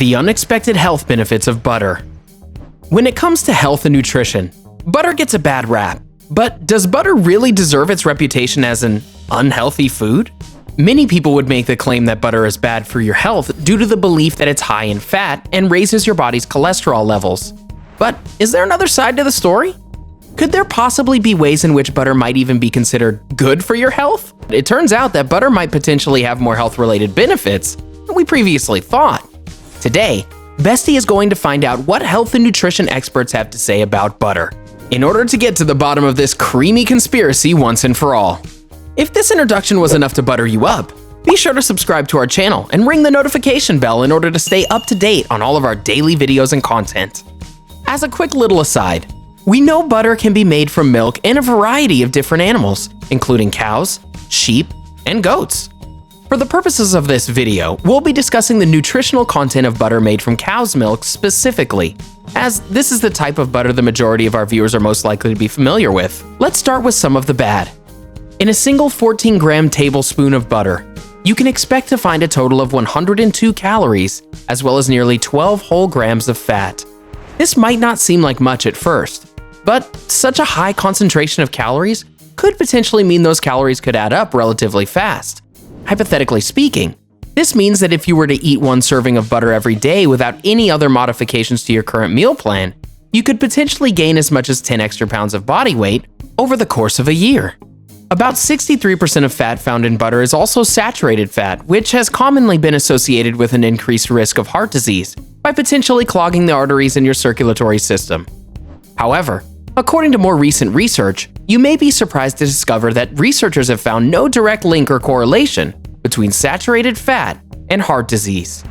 The unexpected health benefits of butter. When it comes to health and nutrition, butter gets a bad rap. But does butter really deserve its reputation as an unhealthy food? Many people would make the claim that butter is bad for your health due to the belief that it's high in fat and raises your body's cholesterol levels. But is there another side to the story? Could there possibly be ways in which butter might even be considered good for your health? It turns out that butter might potentially have more health-related benefits than we previously thought. Today, Bestie is going to find out what health and nutrition experts have to say about butter, in order to get to the bottom of this creamy conspiracy once and for all. If this introduction was enough to butter you up, be sure to subscribe to our channel and ring the notification bell in order to stay up to date on all of our daily videos and content. As a quick little aside, we know butter can be made from milk in a variety of different animals, including cows, sheep, and goats. For the purposes of this video, we'll be discussing the nutritional content of butter made from cow's milk specifically, as this is the type of butter the majority of our viewers are most likely to be familiar with. Let's start with some of the bad. In a single 14-gram tablespoon of butter, you can expect to find a total of 102 calories, as well as nearly 12 whole grams of fat. This might not seem like much at first, but such a high concentration of calories could potentially mean those calories could add up relatively fast. Hypothetically speaking, this means that if you were to eat one serving of butter every day without any other modifications to your current meal plan, you could potentially gain as much as 10 extra pounds of body weight over the course of a year. About 63% of fat found in butter is also saturated fat, which has commonly been associated with an increased risk of heart disease by potentially clogging the arteries in your circulatory system. However, according to more recent research, you may be surprised to discover that researchers have found no direct link or correlation between saturated fat and heart disease.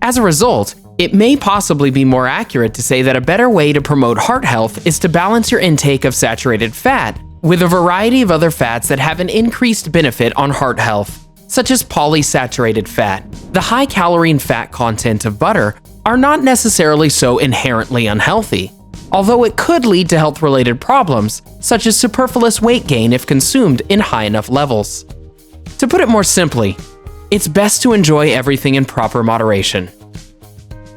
As a result, it may possibly be more accurate to say that a better way to promote heart health is to balance your intake of saturated fat with a variety of other fats that have an increased benefit on heart health, such as polysaturated fat. The high-calorie and fat content of butter are not necessarily so inherently unhealthy, although it could lead to health-related problems, such as superfluous weight gain if consumed in high enough levels. To put it more simply, it's best to enjoy everything in proper moderation.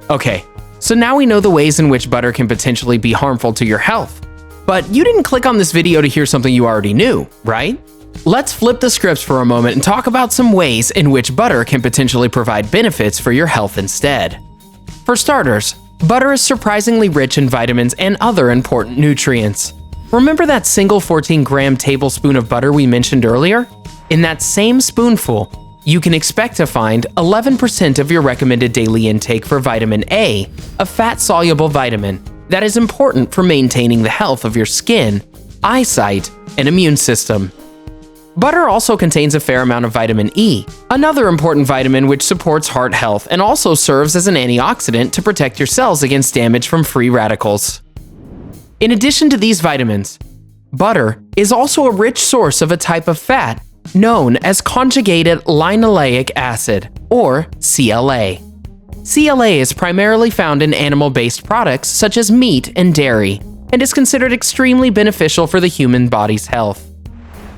Okay, so now we know the ways in which butter can potentially be harmful to your health. But you didn't click on this video to hear something you already knew, right? Let's flip the scripts for a moment and talk about some ways in which butter can potentially provide benefits for your health instead. For starters, butter is surprisingly rich in vitamins and other important nutrients. Remember that single 14-gram tablespoon of butter we mentioned earlier? In that same spoonful, you can expect to find 11% of your recommended daily intake for vitamin A, a fat-soluble vitamin that is important for maintaining the health of your skin, eyesight, and immune system. Butter also contains a fair amount of vitamin E, another important vitamin which supports heart health and also serves as an antioxidant to protect your cells against damage from free radicals. In addition to these vitamins, butter is also a rich source of a type of fat known as conjugated linoleic acid, or CLA. CLA is primarily found in animal-based products such as meat and dairy, and is considered extremely beneficial for the human body's health.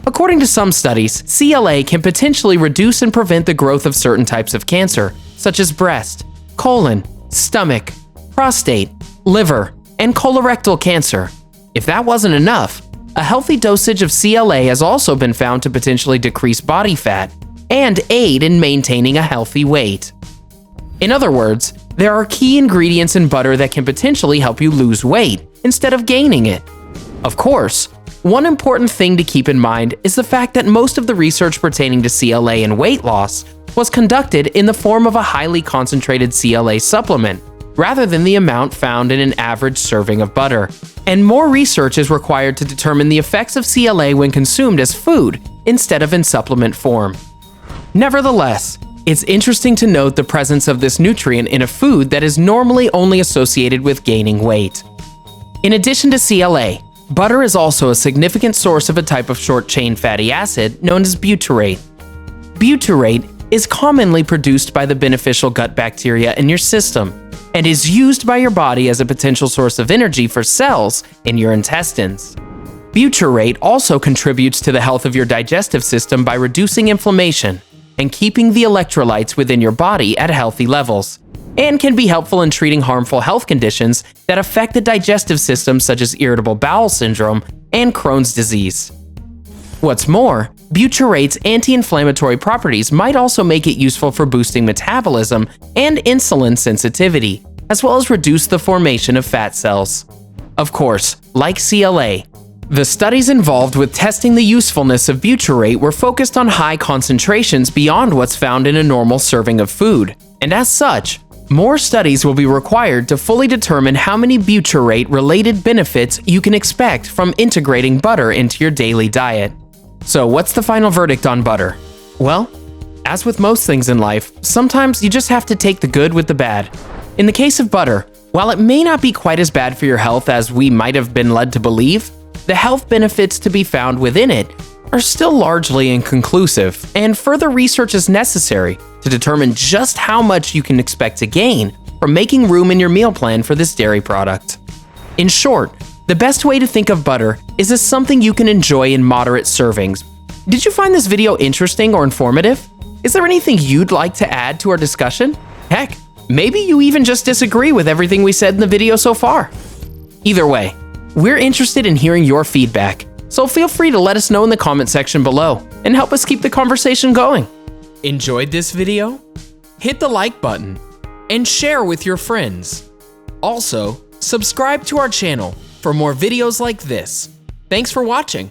According to some studies, CLA can potentially reduce and prevent the growth of certain types of cancer, such as breast, colon, stomach, prostate, liver, and colorectal cancer. If that wasn't enough, a healthy dosage of CLA has also been found to potentially decrease body fat and aid in maintaining a healthy weight. In other words, there are key ingredients in butter that can potentially help you lose weight instead of gaining it. Of course, one important thing to keep in mind is the fact that most of the research pertaining to CLA and weight loss was conducted in the form of a highly concentrated CLA supplement, rather than the amount found in an average serving of butter. And more research is required to determine the effects of CLA when consumed as food instead of in supplement form. Nevertheless, it's interesting to note the presence of this nutrient in a food that is normally only associated with gaining weight. In addition to CLA, butter is also a significant source of a type of short-chain fatty acid known as butyrate. Butyrate is commonly produced by the beneficial gut bacteria in your system and is used by your body as a potential source of energy for cells in your intestines. Butyrate also contributes to the health of your digestive system by reducing inflammation and keeping the electrolytes within your body at healthy levels. and can be helpful in treating harmful health conditions that affect the digestive system, such as irritable bowel syndrome and Crohn's disease. What's more, butyrate's anti-inflammatory properties might also make it useful for boosting metabolism and insulin sensitivity, as well as reduce the formation of fat cells. Of course, like CLA, the studies involved with testing the usefulness of butyrate were focused on high concentrations beyond what's found in a normal serving of food, and as such, more studies will be required to fully determine how many butyrate-related benefits you can expect from integrating butter into your daily diet. So what's the final verdict on butter? Well, as with most things in life, sometimes you just have to take the good with the bad. In the case of butter, while it may not be quite as bad for your health as we might have been led to believe, the health benefits to be found within it are still largely inconclusive, and further research is necessary to determine just how much you can expect to gain from making room in your meal plan for this dairy product. In short, the best way to think of butter is as something you can enjoy in moderate servings. Did you find this video interesting or informative? Is there anything you'd like to add to our discussion? Heck, maybe you even just disagree with everything we said in the video so far. Either way, we're interested in hearing your feedback, so feel free to let us know in the comment section below and help us keep the conversation going. Enjoyed this video? Hit the like button and share with your friends. Also, subscribe to our channel for more videos like this. Thanks for watching.